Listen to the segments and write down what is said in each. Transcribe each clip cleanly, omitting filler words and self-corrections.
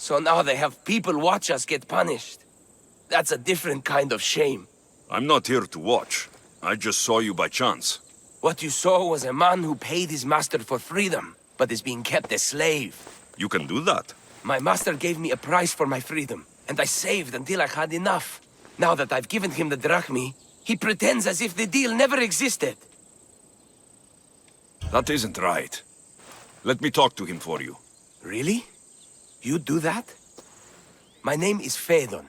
So now they have people watch us get punished. That's a different kind of shame. I'm not here to watch. I just saw you by chance. What you saw was a man who paid his master for freedom, but is being kept a slave. You can do that? My master gave me a price for my freedom, and I saved until I had enough. Now that I've given him the drachmi, he pretends as if the deal never existed. That isn't right. Let me talk to him for you. Really? You'd do that? My name is Phaedon.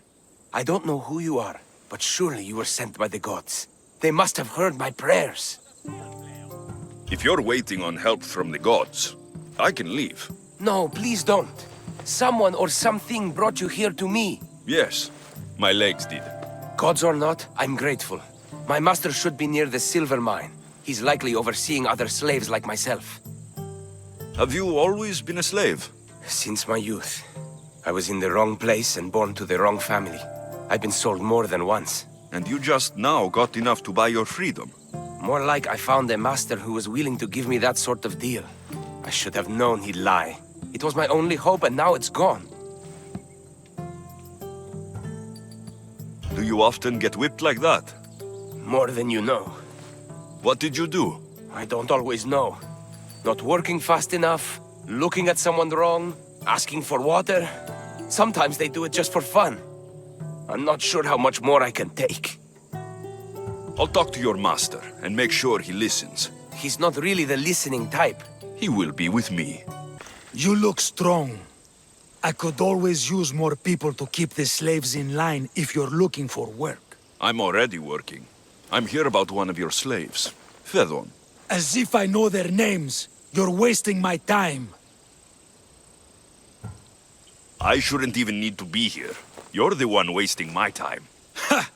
I don't know who you are, but surely you were sent by the gods. They must have heard my prayers. If you're waiting on help from the gods, I can leave. No, please don't. Someone or something brought you here to me. Yes, my legs did. Gods or not, I'm grateful. My master should be near the silver mine. He's likely overseeing other slaves like myself. Have you always been a slave? Since my youth. I was in the wrong place and born to the wrong family. I've been sold more than once. And you just now got enough to buy your freedom? More like I found a master who was willing to give me that sort of deal. I should have known he'd lie. It was my only hope, and now it's gone. Do you often get whipped like that? More than you know. What did you do? I don't always know. Not working fast enough, looking at someone wrong, asking for water. Sometimes they do it just for fun. I'm not sure how much more I can take. I'll talk to your master and make sure he listens. He's not really the listening type. He will be with me. You look strong. I could always use more people to keep the slaves in line if you're looking for work. I'm already working. I'm here about one of your slaves, Phaedon. As if I know their names. You're wasting my time. I shouldn't even need to be here. You're the one wasting my time. Ha!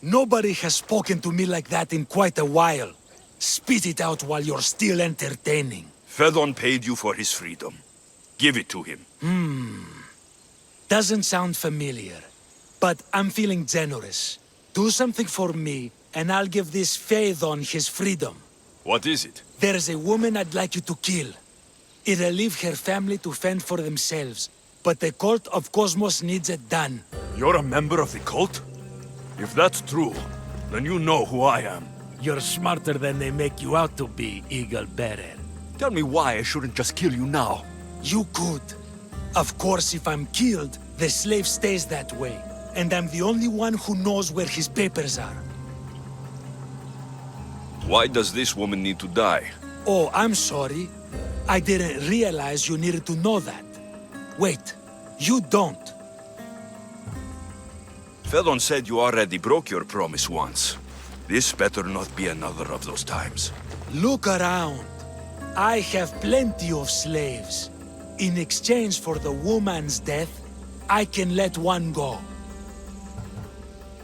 Nobody has spoken to me like that in quite a while. Spit it out while you're still entertaining. Phaedon paid you for his freedom. Give it to him. Doesn't sound familiar. But I'm feeling generous. Do something for me, and I'll give this Phaedon his freedom. What is it? There's a woman I'd like you to kill. It'll leave her family to fend for themselves. But the cult of Cosmos needs it done. You're a member of the cult? If that's true, then you know who I am. You're smarter than they make you out to be, Eagle Bearer. Tell me why I shouldn't just kill you now. You could. Of course, if I'm killed, the slave stays that way. And I'm the only one who knows where his papers are. Why does this woman need to die? Oh, I'm sorry. I didn't realize you needed to know that. Wait, you don't. Phaedon said you already broke your promise once. This better not be another of those times. Look around. I have plenty of slaves. In exchange for the woman's death, I can let one go.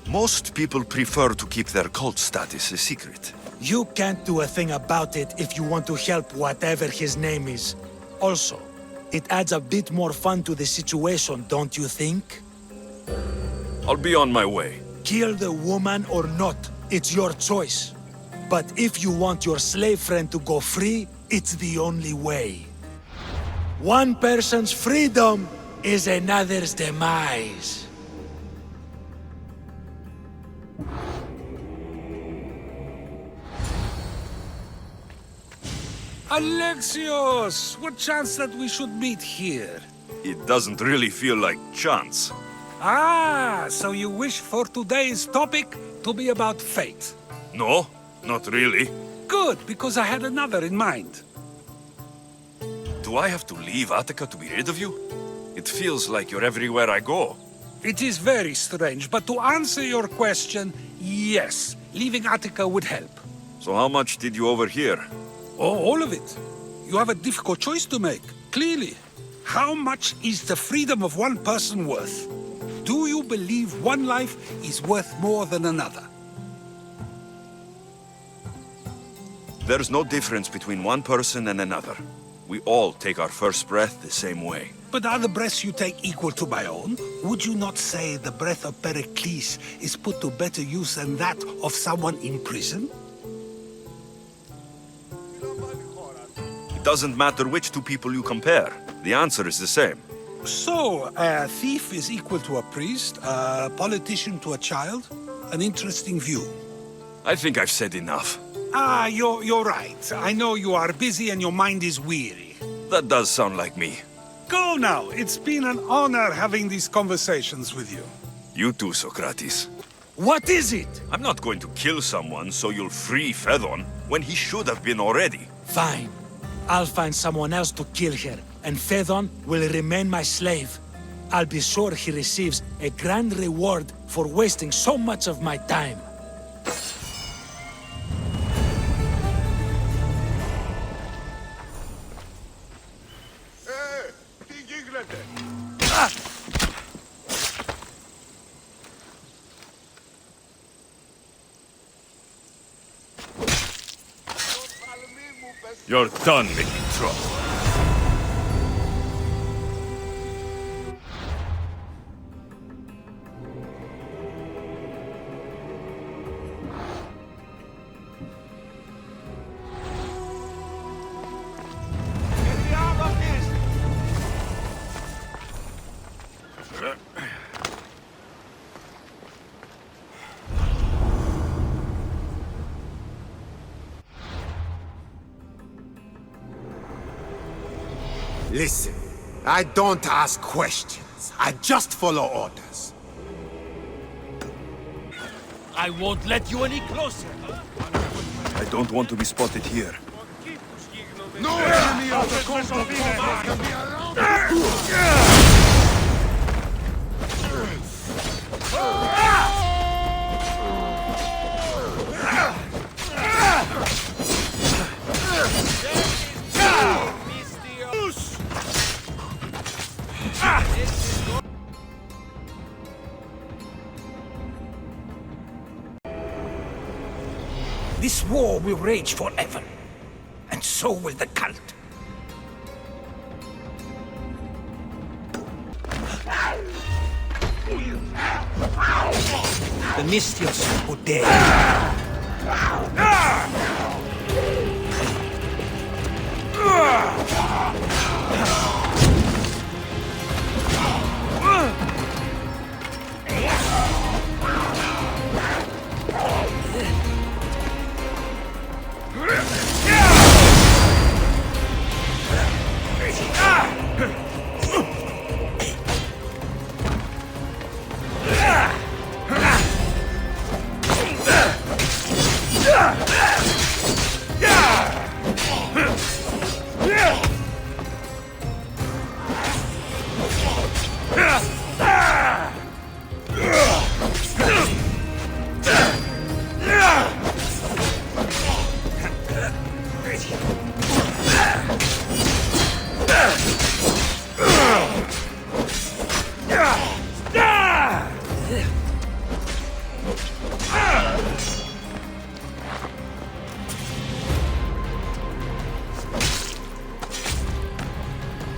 Most people prefer to keep their cult status a secret. You can't do a thing about it if you want to help whatever his name is. Also, it adds a bit more fun to the situation, don't you think? I'll be on my way. Kill the woman or not, it's your choice. But if you want your slave friend to go free, it's the only way. One person's freedom is another's demise. Alexis! What chance that we should meet here? It doesn't really feel like chance. Ah, so you wish for today's topic to be about fate? No, not really. Good, because I had another in mind. Do I have to leave Attica to be rid of you? It feels like you're everywhere I go. It is very strange, but to answer your question, yes, leaving Attica would help. So how much did you overhear? Oh, all of it. You have a difficult choice to make, clearly. How much is the freedom of one person worth? Do you believe one life is worth more than another? There's no difference between one person and another. We all take our first breath the same way. But are the breaths you take equal to my own? Would you not say the breath of Pericles is put to better use than that of someone in prison? It doesn't matter which two people you compare. The answer is the same. So, a thief is equal to a priest, a politician to a child. An interesting view. I think I've said enough. Ah, you're right. I know you are busy and your mind is weary. That does sound like me. Go now. It's been an honor having these conversations with you. You too, Socrates. What is it? I'm not going to kill someone so you'll free Phedon when he should have been already. Fine. I'll find someone else to kill her, and Phedon will remain my slave. I'll be sure he receives a grand reward for wasting so much of my time. You're done making trouble. Listen, I don't ask questions. I just follow orders. I won't let you any closer. I don't want to be spotted here. No enemy of the combat can be around. This war will rage forever, and so will the cult. The Mystios who dare.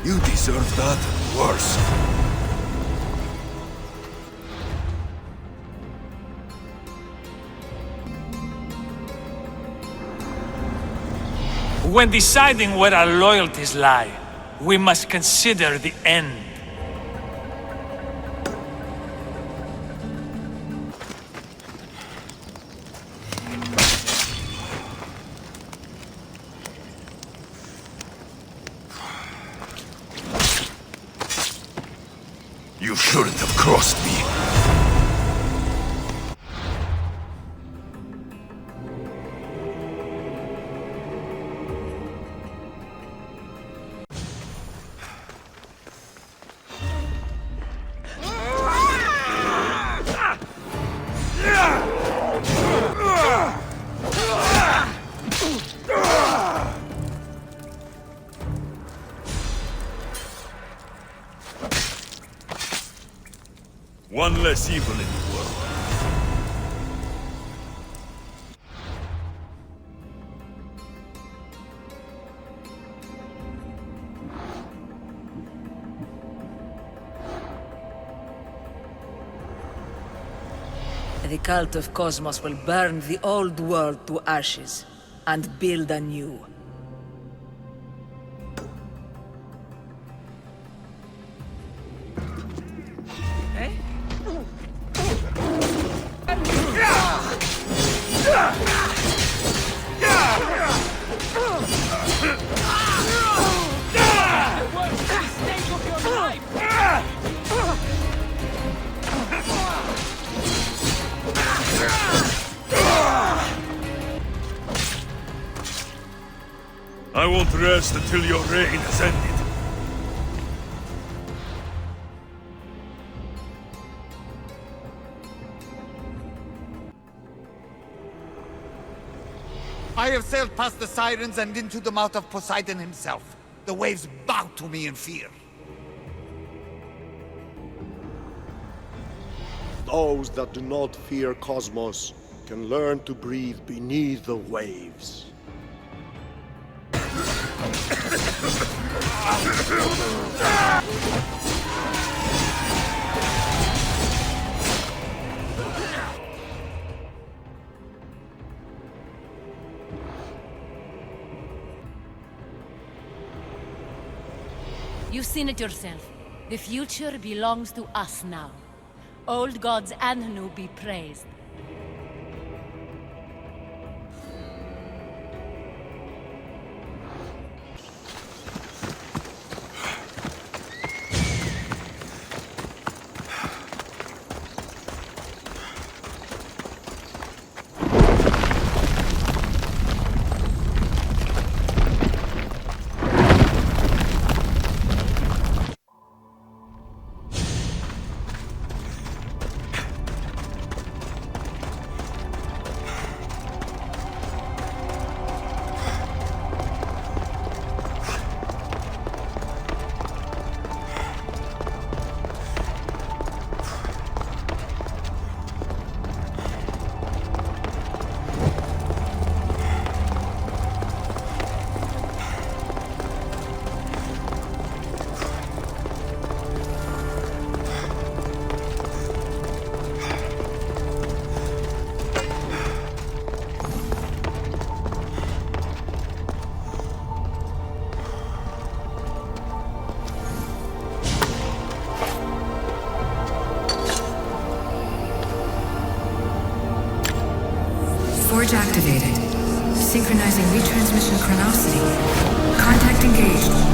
You deserve that worse. When deciding where our loyalties lie, we must consider the end. You shouldn't have crossed me. One less evil in the world. The cult of Cosmos will burn the old world to ashes and build anew. I won't rest until your reign has ended. I have sailed past the sirens and into the mouth of Poseidon himself. The waves bow to me in fear. Those that do not fear Cosmos can learn to breathe beneath the waves. You've seen it yourself. The future belongs to us now. Old gods and new be praised. Forge activated. Synchronizing retransmission chronicity. Contact engaged.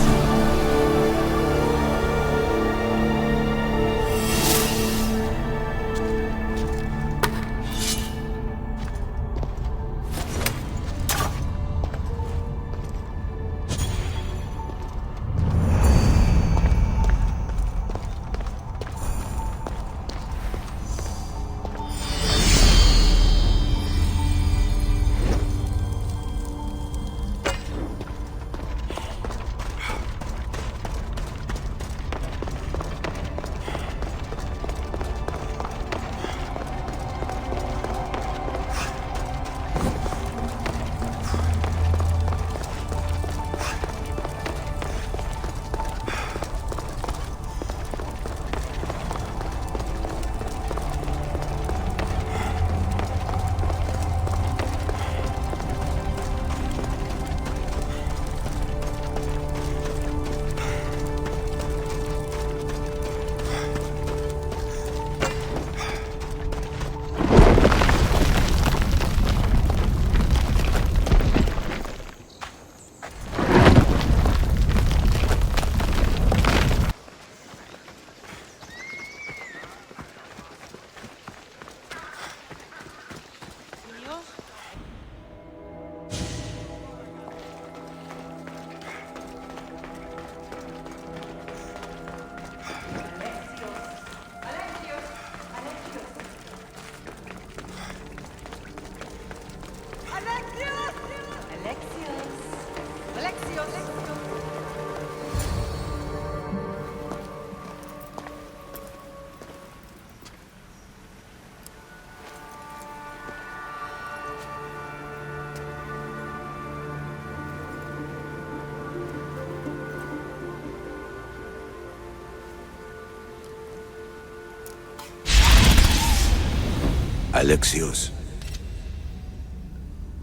Alexeios.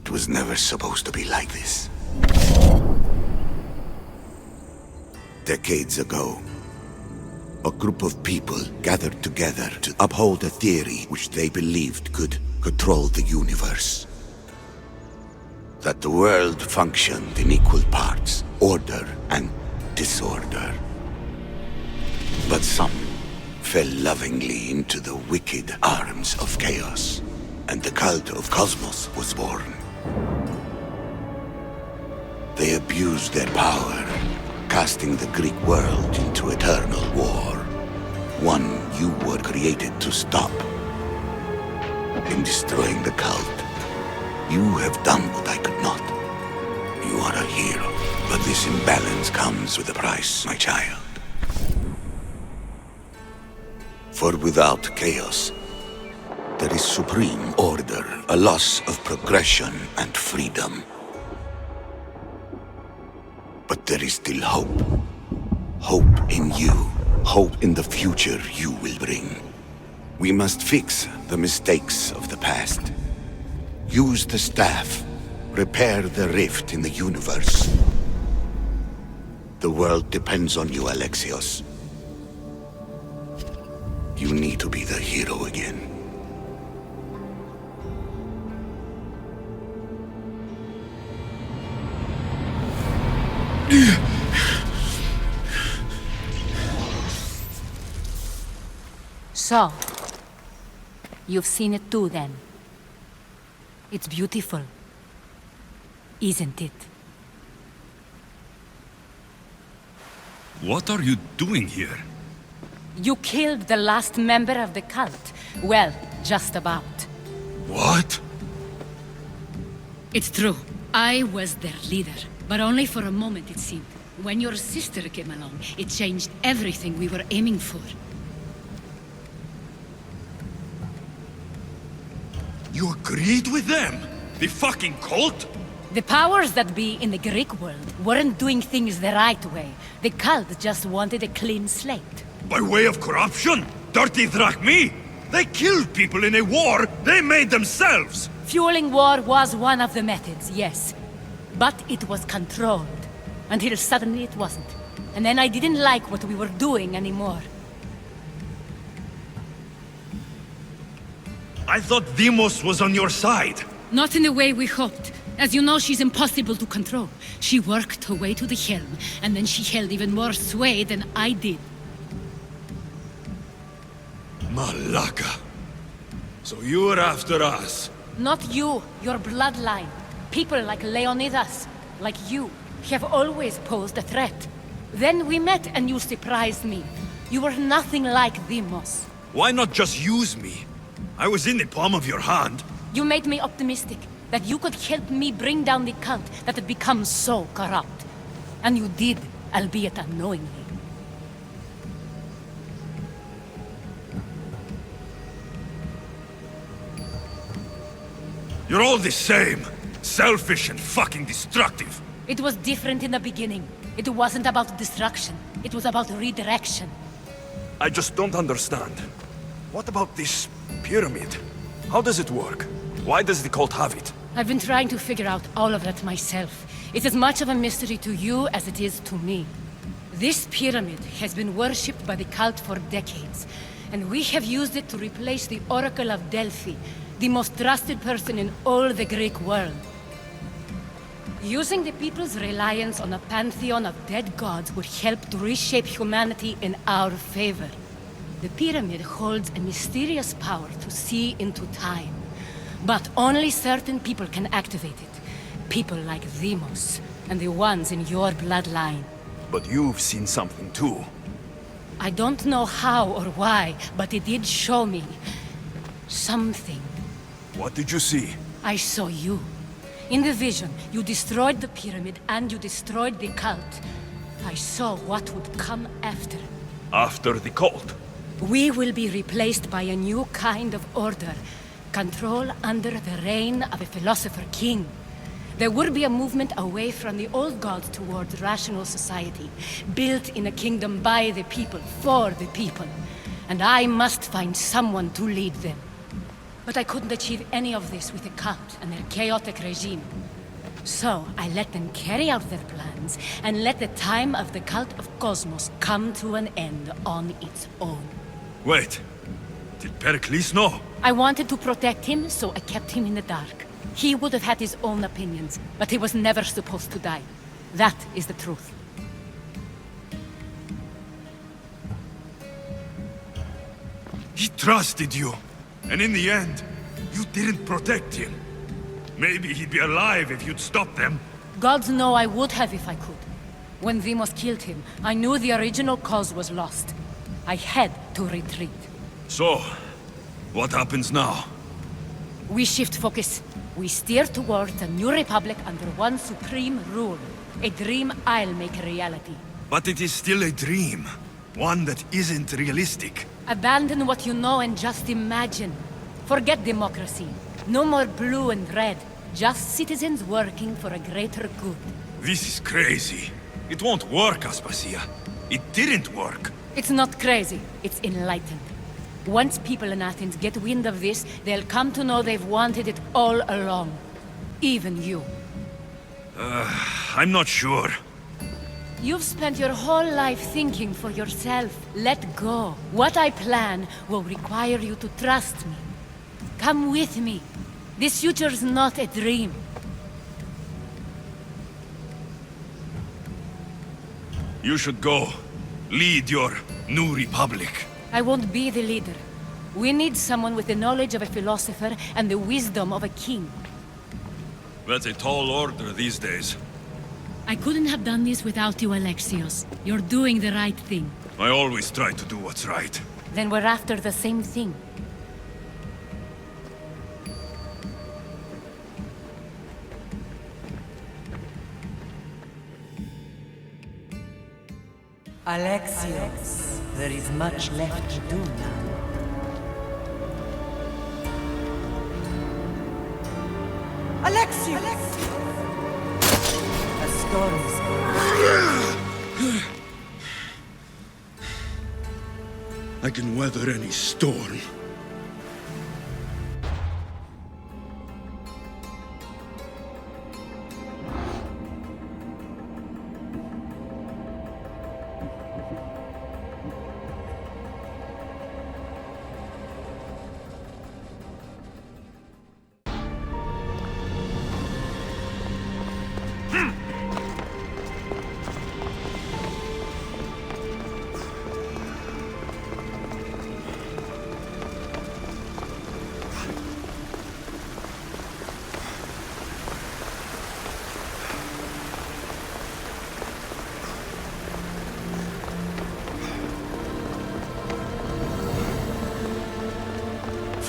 It was never supposed to be like this. Decades ago, a group of people gathered together to uphold a theory which they believed could control the universe. That the world functioned in equal parts, order and disorder. But some fell lovingly into the wicked arms of chaos, and the cult of Cosmos was born. They abused their power, casting the Greek world into eternal war. One you were created to stop. In destroying the cult, you have done what I could not. You are a hero, but this imbalance comes with a price, my child. For without chaos, there is supreme order, a loss of progression and freedom. But there is still hope. Hope in you. Hope in the future you will bring. We must fix the mistakes of the past. Use the staff. Repair the rift in the universe. The world depends on you, Alexeios. You need to be the hero again. So, you've seen it too then. It's beautiful, isn't it? What are you doing here? You killed the last member of the cult. Well, just about. What? It's true. I was their leader, but only for a moment it seemed. When your sister came along, it changed everything we were aiming for. You agreed with them? The fucking cult? The powers that be in the Greek world weren't doing things the right way. The cult just wanted a clean slate. By way of corruption? Dirty drachmi? They killed people in a war they made themselves! Fueling war was one of the methods, yes. But it was controlled. Until suddenly it wasn't. And then I didn't like what we were doing anymore. I thought Demos was on your side. Not in the way we hoped. As you know, she's impossible to control. She worked her way to the helm, and then she held even more sway than I did. Malaka. So you were after us? Not you, your bloodline. People like Leonidas, like you, have always posed a threat. Then we met and you surprised me. You were nothing like Demos. Why not just use me? I was in the palm of your hand. You made me optimistic, that you could help me bring down the cult that had become so corrupt. And you did, albeit unknowingly. You're all the same. Selfish and fucking destructive. It was different in the beginning. It wasn't about destruction. It was about redirection. I just don't understand. What about this pyramid? How does it work? Why does the cult have it? I've been trying to figure out all of that myself. It's as much of a mystery to you as it is to me. This pyramid has been worshipped by the cult for decades, and we have used it to replace the Oracle of Delphi, the most trusted person in all the Greek world. Using the people's reliance on a pantheon of dead gods would help to reshape humanity in our favor. The pyramid holds a mysterious power to see into time. But only certain people can activate it. People like Demos, and the ones in your bloodline. But you've seen something too. I don't know how or why, but it did show me something. What did you see? I saw you. In the vision, you destroyed the pyramid and you destroyed the cult. I saw what would come after. After the cult? We will be replaced by a new kind of order. Control under the reign of a philosopher king. There would be a movement away from the old gods towards rational society, built in a kingdom by the people, for the people. And I must find someone to lead them. But I couldn't achieve any of this with the cult and their chaotic regime. So I let them carry out their plans, and let the time of the cult of Cosmos come to an end on its own. Wait. Did Pericles know? I wanted to protect him, so I kept him in the dark. He would have had his own opinions, but he was never supposed to die. That is the truth. He trusted you. And in the end, you didn't protect him. Maybe he'd be alive if you'd stopped them. Gods know I would have if I could. When Demos killed him, I knew the original cause was lost. I had to retreat. So, what happens now? We shift focus. We steer towards a new republic under one supreme rule. A dream I'll make a reality. But it is still a dream. One that isn't realistic. Abandon what you know and just imagine. Forget democracy. No more blue and red. Just citizens working for a greater good. This is crazy. It won't work, Aspasia. It didn't work. It's not crazy. It's enlightened. Once people in Athens get wind of this, they'll come to know they've wanted it all along. Even you. I'm not sure. You've spent your whole life thinking for yourself. Let go. What I plan will require you to trust me. Come with me. This future's not a dream. You should go. Lead your new republic. I won't be the leader. We need someone with the knowledge of a philosopher and the wisdom of a king. That's a tall order these days. I couldn't have done this without you, Alexis. You're doing the right thing. I always try to do what's right. Then we're after the same thing. Alexios, there is much left to do now. Alexios! A storm's I can weather any storm.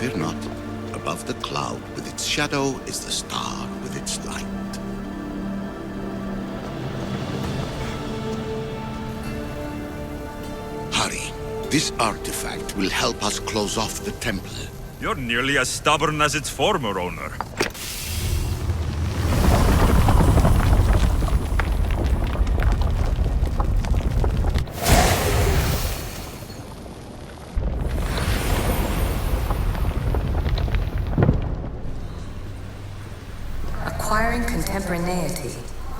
Fear not. Above the cloud with its shadow is the star with its light. Hurry. This artifact will help us close off the temple. You're nearly as stubborn as its former owner. Acquiring contemporaneity.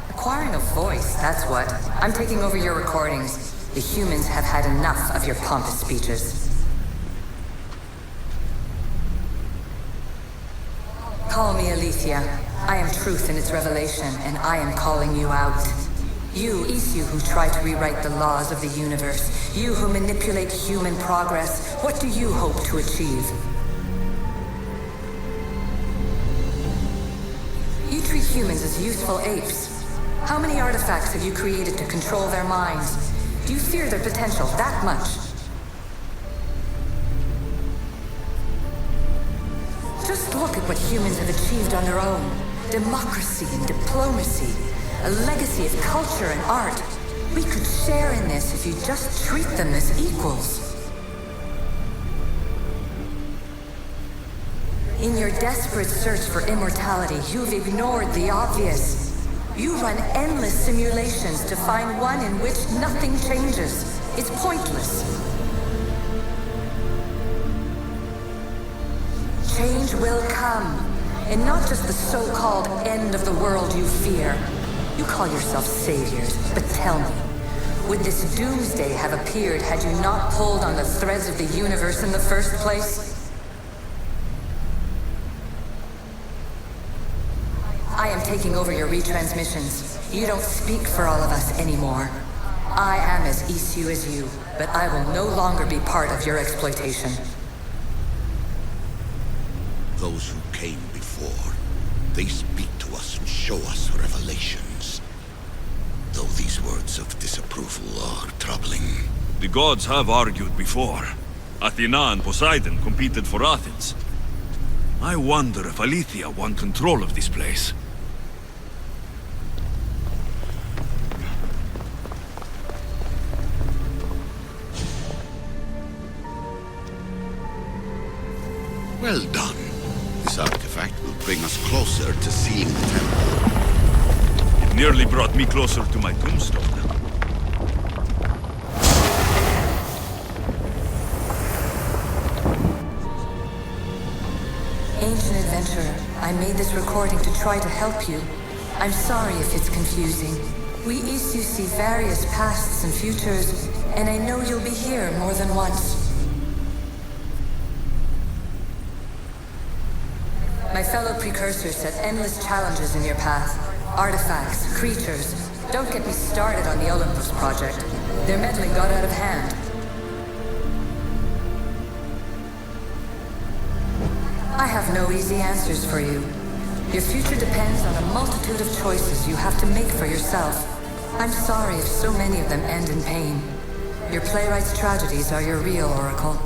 Acquiring a voice, that's what. I'm taking over your recordings. The humans have had enough of your pompous speeches. Call me Aletheia. I am truth in its revelation, and I am calling you out. You who try to rewrite the laws of the universe. You who manipulate human progress. What do you hope to achieve? You treat humans as useful apes. How many artifacts have you created to control their minds? Do you fear their potential that much? Just look at what humans have achieved on their own. Democracy and diplomacy. A legacy of culture and art. We could share in this if you just treat them as equals. In your desperate search for immortality, you've ignored the obvious. You run endless simulations to find one in which nothing changes. It's pointless. Change will come, and not just the so-called end of the world you fear. You call yourself saviors, but tell me, would this doomsday have appeared had you not pulled on the threads of the universe in the first place? I am taking over your retransmissions. You don't speak for all of us anymore. I am as Isu as you, but I will no longer be part of your exploitation. Those who came before, they speak to us and show us revelations. though these words of disapproval are troubling. The gods have argued before. Athena and Poseidon competed for Athens. I wonder if Aletheia won control of this place. Well done. This artifact will bring us closer to seeing the temple. It nearly brought me closer to my tombstone. Ancient adventurer, I made this recording to try to help you. I'm sorry if it's confusing. We issue see various pasts and futures, and I know you'll be here more than once. My fellow precursors set endless challenges in your path. Artifacts, creatures. Don't get me started on the Olympus project. Their meddling got out of hand. I have no easy answers for you. Your future depends on a multitude of choices you have to make for yourself. I'm sorry if so many of them end in pain. Your playwright's tragedies are your real oracle.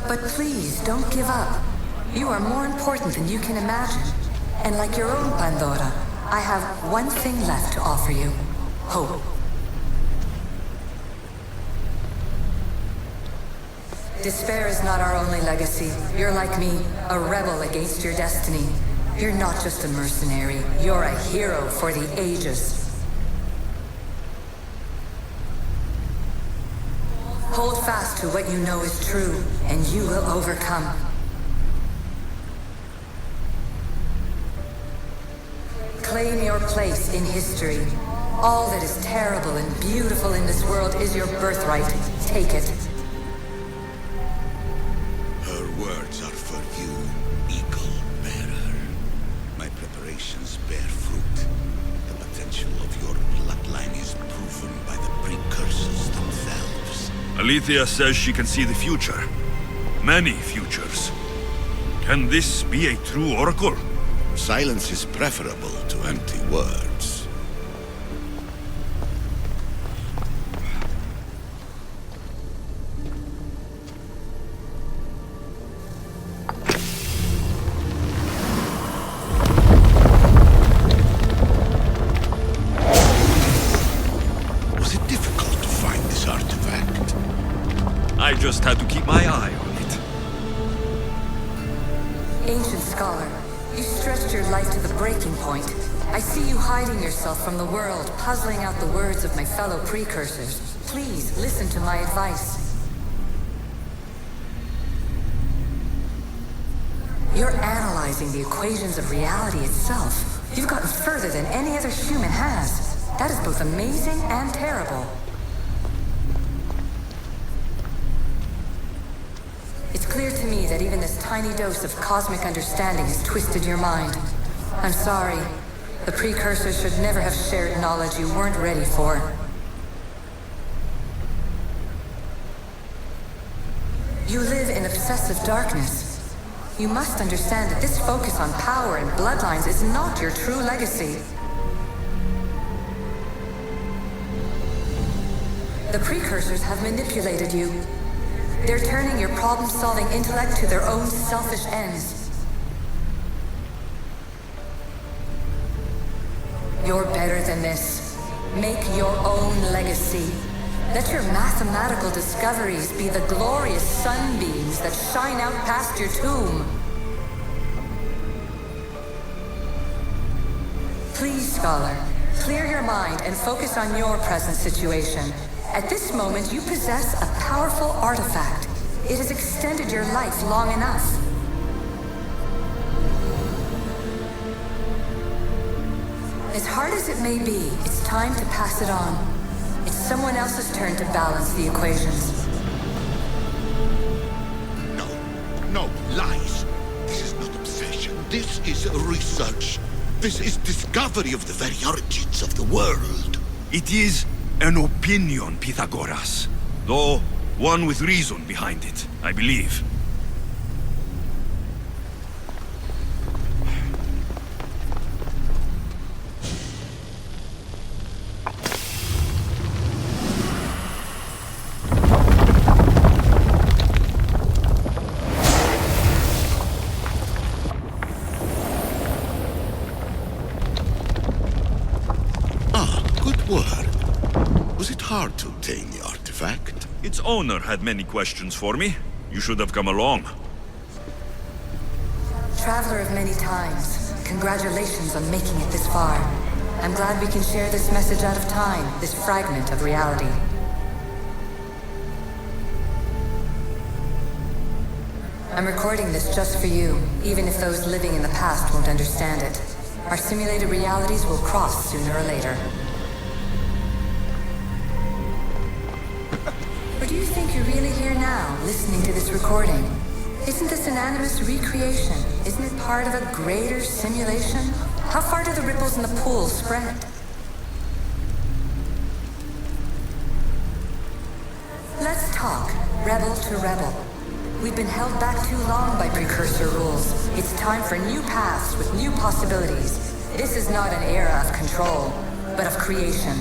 But please, don't give up. You are more important than you can imagine. And like your own Pandora, I have one thing left to offer you. Hope. Despair is not our only legacy. You're like me, a rebel against your destiny. You're not just a mercenary, you're a hero for the ages. Hold fast to what you know is true, and you will overcome. Claim your place in history. All that is terrible and beautiful in this world is your birthright. Take it. Her words are for you, eagle bearer. My preparations bear fruit. The potential of your bloodline is proven by the precursors themselves. Aletheia says she can see the future. Many futures. Can this be a true oracle? Silence is preferable to empty words. Was it difficult to find this artifact? I just had to keep my eye on it. Ancient scholar, you stretched your life to the breaking point. I see you hiding yourself from the world, puzzling out the words of my fellow precursors. Please, listen to my advice. You're analyzing the equations of reality itself. You've gotten further than any other human has. That is both amazing and terrible. It's clear to me that even this tiny dose of cosmic understanding has twisted your mind. I'm sorry. The precursors should never have shared knowledge you weren't ready for. You live in obsessive darkness. You must understand that this focus on power and bloodlines is not your true legacy. The precursors have manipulated you. They're turning your problem-solving intellect to their own selfish ends. You're better than this. Make your own legacy. Let your mathematical discoveries be the glorious sunbeams that shine out past your tomb. Please, scholar, clear your mind and focus on your present situation. At this moment, you possess a powerful artifact. It has extended your life long enough. As hard as it may be, it's time to pass it on. It's someone else's turn to balance the equations. No, lies. This is not obsession. This is research. This is discovery of the very origins of the world. It is an opinion, Pythagoras. Though one with reason behind it, I believe. Word. Was it hard to obtain the artifact? Its owner had many questions for me. You should have come along. Traveler of many times, congratulations on making it this far. I'm glad we can share this message out of time, this fragment of reality. I'm recording this just for you, even if those living in the past won't understand it. Our simulated realities will cross sooner or later. Or do you think you're really here now, listening to this recording? Isn't this an animus recreation? Isn't it part of a greater simulation? How far do the ripples in the pool spread? Let's talk, rebel to rebel. We've been held back too long by precursor rules. It's time for new paths with new possibilities. This is not an era of control, but of creation.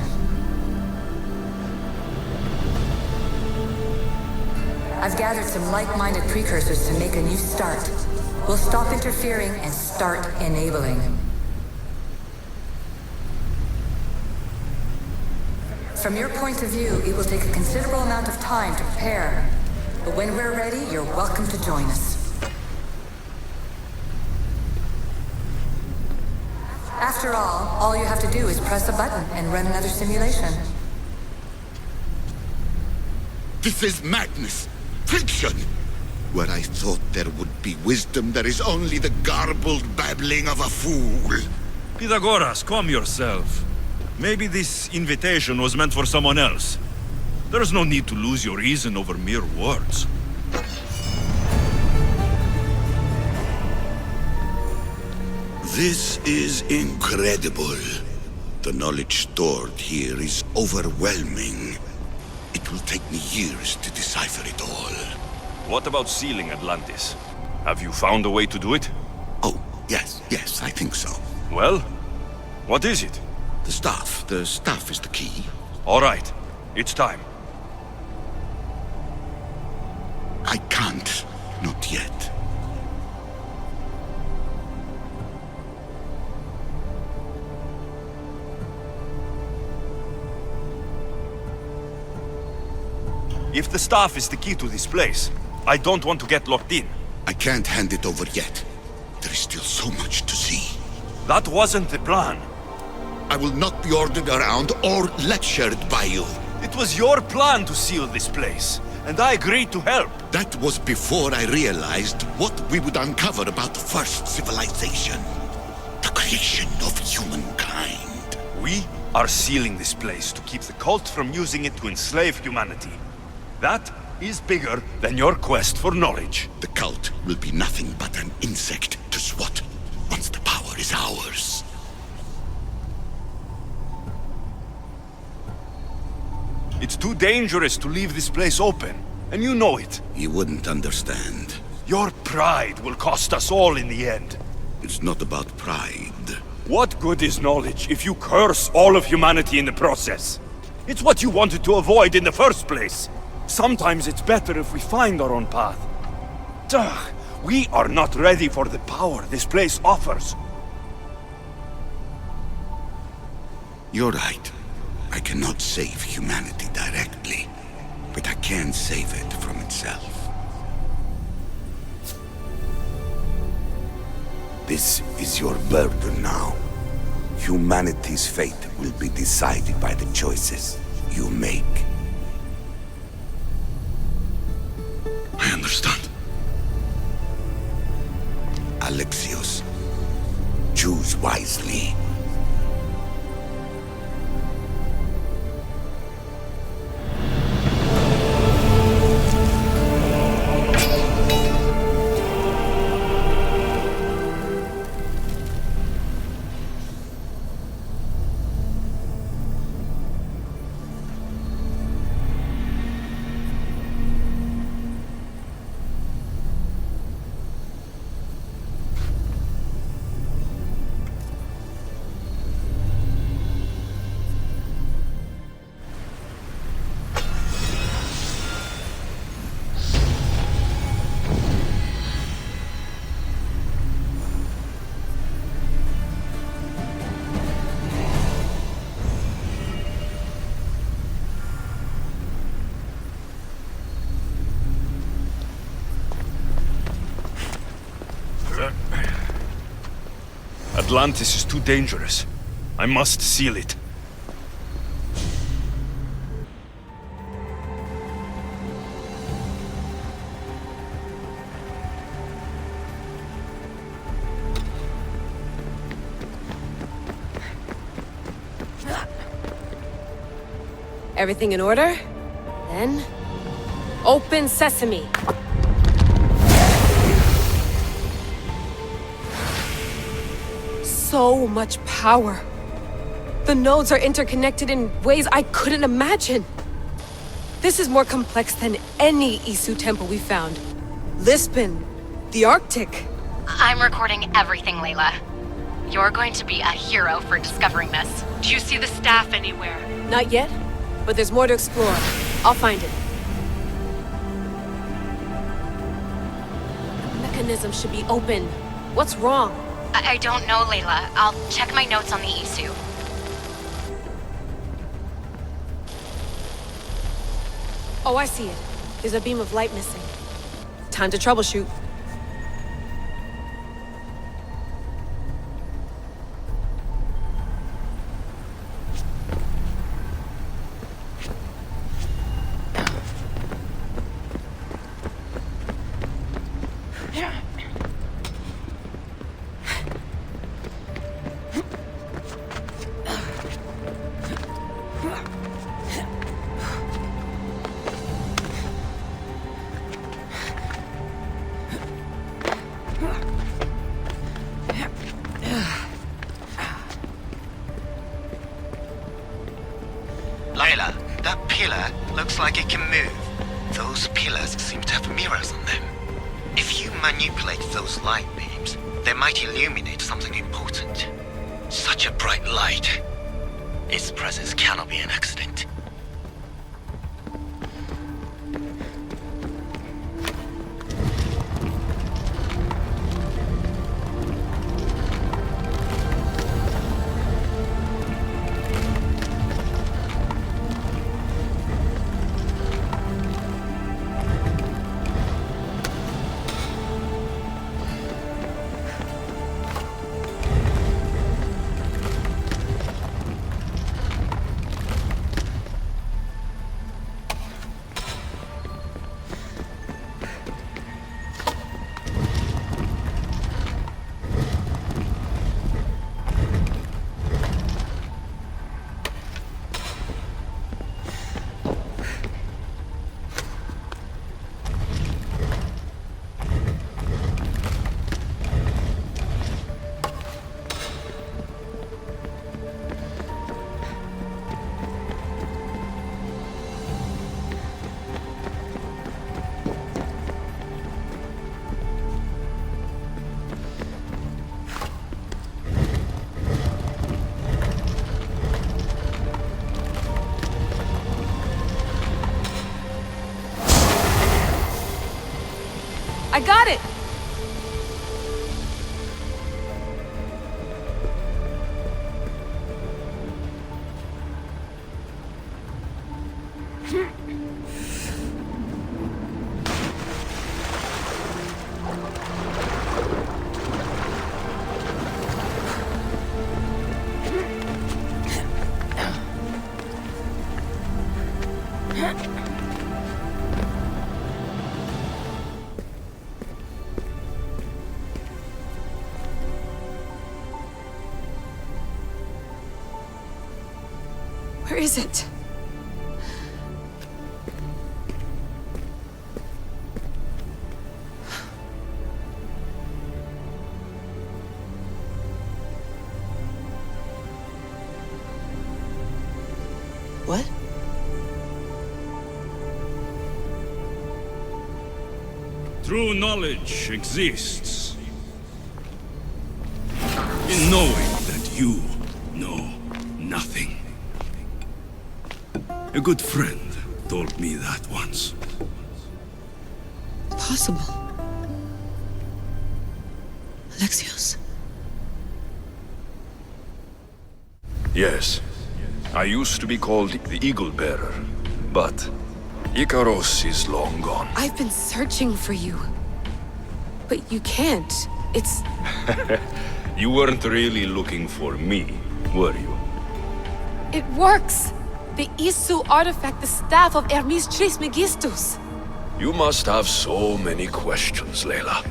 I've gathered some like-minded precursors to make a new start. We'll stop interfering and start enabling. From your point of view, it will take a considerable amount of time to prepare. But when we're ready, you're welcome to join us. After all you have to do is press a button and run another simulation. This is madness! Fiction! Where I thought there would be wisdom, there is only the garbled babbling of a fool. Pythagoras, calm yourself. Maybe this invitation was meant for someone else. There is no need to lose your reason over mere words. This is incredible. The knowledge stored here is overwhelming. It will take me years to decipher it all. What about sealing Atlantis? Have you found a way to do it? Oh, yes, I think so. Well, what is it? The staff is the key. All right, it's time. I can't, not yet. If the staff is the key to this place, I don't want to get locked in. I can't hand it over yet. There is still so much to see. That wasn't the plan. I will not be ordered around or lectured by you. It was your plan to seal this place, and I agreed to help. That was before I realized what we would uncover about the first civilization. The creation of humankind. We are sealing this place to keep the cult from using it to enslave humanity. That is bigger than your quest for knowledge. The cult will be nothing but an insect to swat once the power is ours. It's too dangerous to leave this place open, and you know it. You wouldn't understand. Your pride will cost us all in the end. It's not about pride. What good is knowledge if you curse all of humanity in the process? It's what you wanted to avoid in the first place. Sometimes it's better if we find our own path. Ugh, we are not ready for the power this place offers. You're right. I cannot save humanity directly, but I can save it from itself. This is your burden now. Humanity's fate will be decided by the choices you make. I understand. Alexeus, choose wisely. Atlantis is too dangerous. I must seal it. Everything in order? Then... open sesame! So much power. The nodes are interconnected in ways I couldn't imagine. This is more complex than any Isu temple we found. Lisbon, the Arctic. I'm recording everything, Layla. You're going to be a hero for discovering this. Do you see the staff anywhere? Not yet, but there's more to explore. I'll find it. The mechanism should be open. What's wrong? I don't know, Layla. I'll check my notes on the Isu. Oh, I see it. There's a beam of light missing. Time to troubleshoot. Layla, that pillar looks like it can move. Those pillars seem to have mirrors on them. If you manipulate those light beams, they might illuminate something important. Such a bright light. Its presence cannot be an accident. I got it! Where is it? What? True knowledge exists in knowing that you know nothing. A good friend told me that once. Possible. Alexeios? Yes. I used to be called the Eagle Bearer, but Icaros is long gone. I've been searching for you. But you can't. It's... You weren't really looking for me, were you? It works! The Isu artifact, the staff of Hermes Trismegistus. You must have so many questions, Layla.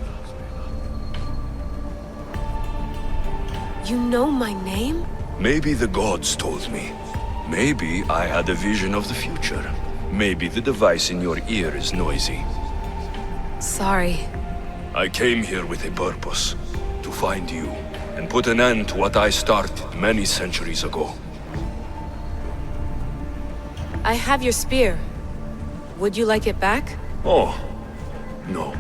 You know my name? Maybe the gods told me. Maybe I had a vision of the future. Maybe the device in your ear is noisy. Sorry. I came here with a purpose. To find you, and put an end to what I started many centuries ago. I have your spear. Would you like it back? Oh, no.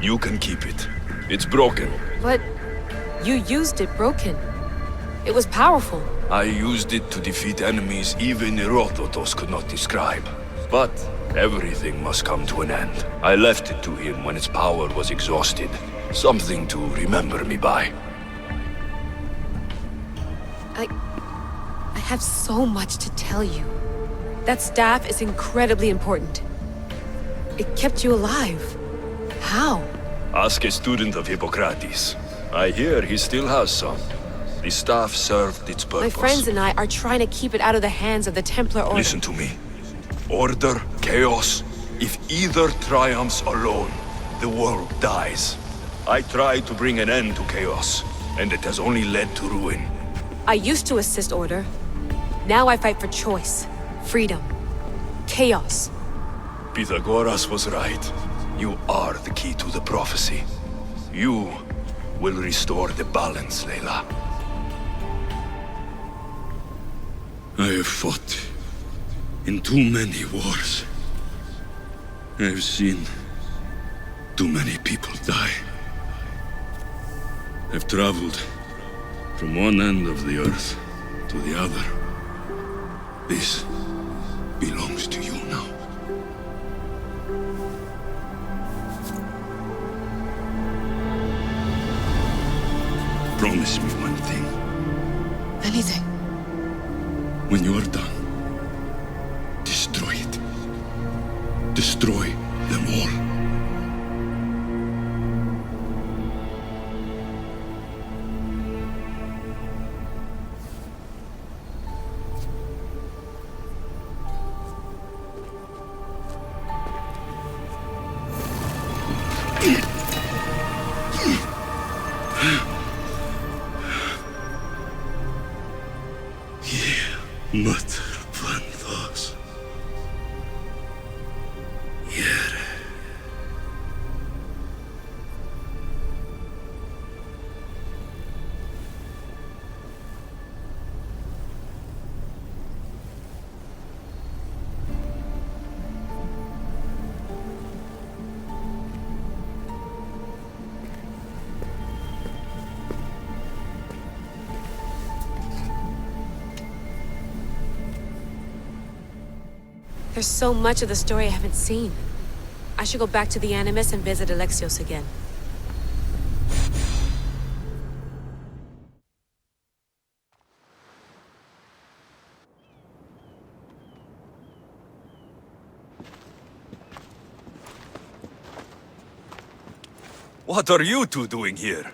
You can keep it. It's broken. But you used it broken. It was powerful. I used it to defeat enemies even Herodotus could not describe. But everything must come to an end. I left it to him when its power was exhausted. Something to remember me by. I have so much to tell you. That staff is incredibly important. It kept you alive. How? Ask a student of Hippocrates. I hear he still has some. The staff served its purpose. My friends and I are trying to keep it out of the hands of the Templar Order. Listen to me. Order, chaos. If either triumphs alone, the world dies. I tried to bring an end to chaos, and it has only led to ruin. I used to assist Order. Now I fight for choice, freedom, chaos. Pythagoras was right. You are the key to the prophecy. You will restore the balance, Layla. I have fought in too many wars. I have seen too many people die. I've traveled from one end of the earth to the other. This belongs to you now. Promise me one thing. Anything. When you are done, destroy it. Destroy them all. There's so much of the story I haven't seen. I should go back to the Animus and visit Alexeios again. What are you two doing here?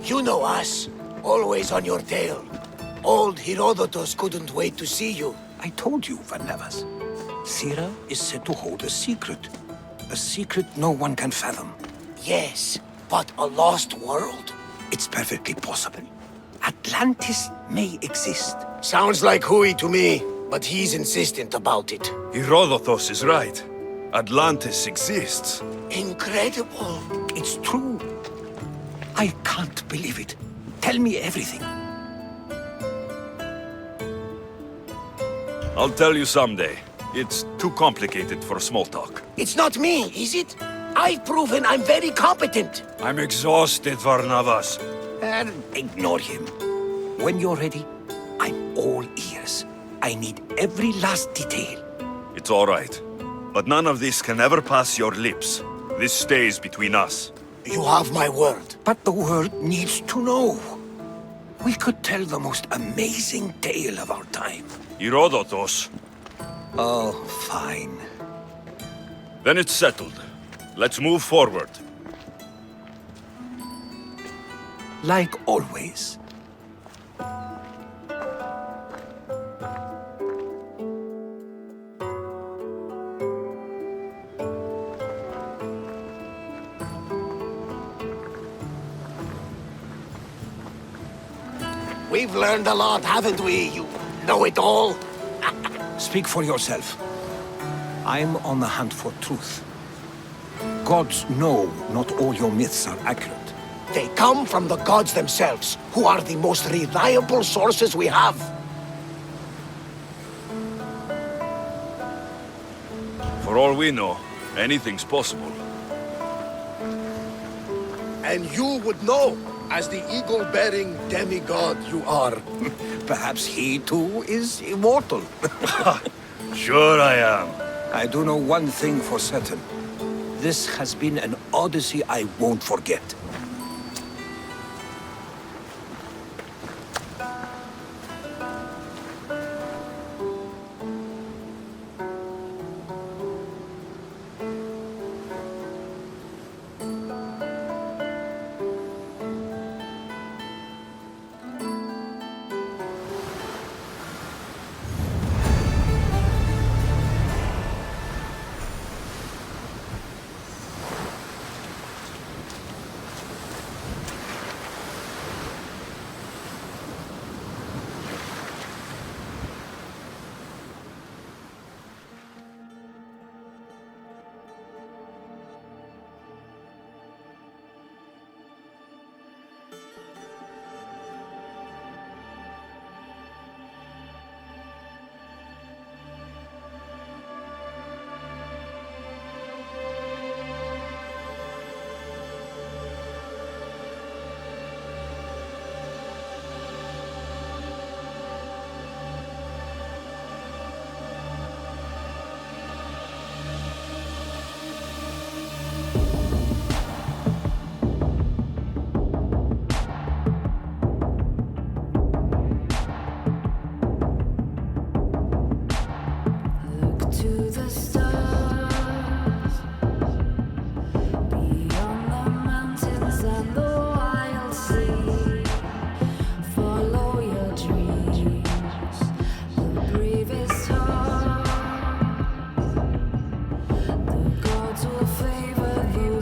You know us. Always on your tail. Old Herodotus couldn't wait to see you. I told you, Varnavas. Sira is said to hold a secret. A secret no one can fathom. Yes, but a lost world? It's perfectly possible. Atlantis may exist. Sounds like Hui to me, but he's insistent about it. Herodotus is right. Atlantis exists. Incredible. It's true. I can't believe it. Tell me everything. I'll tell you someday. It's too complicated for small talk. It's not me, is it? I've proven I'm very competent. I'm exhausted, Varnavas. Ignore him. When you're ready, I'm all ears. I need every last detail. It's all right. But none of this can ever pass your lips. This stays between us. You have my word. But the world needs to know. We could tell the most amazing tale of our time. Herodotus. Oh, fine. Then it's settled. Let's move forward. like always. We've learned a lot, haven't we, you know-it-all? Speak for yourself. I'm on the hunt for truth. Gods know not all your myths are accurate. They come from the gods themselves, who are the most reliable sources we have. For all we know, anything's possible. And you would know, as the eagle-bearing demigod you are. Perhaps he too is immortal. Sure I am. I do know one thing for certain. This has been an Odyssey I won't forget.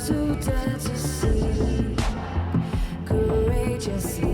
Who dare to see courageously.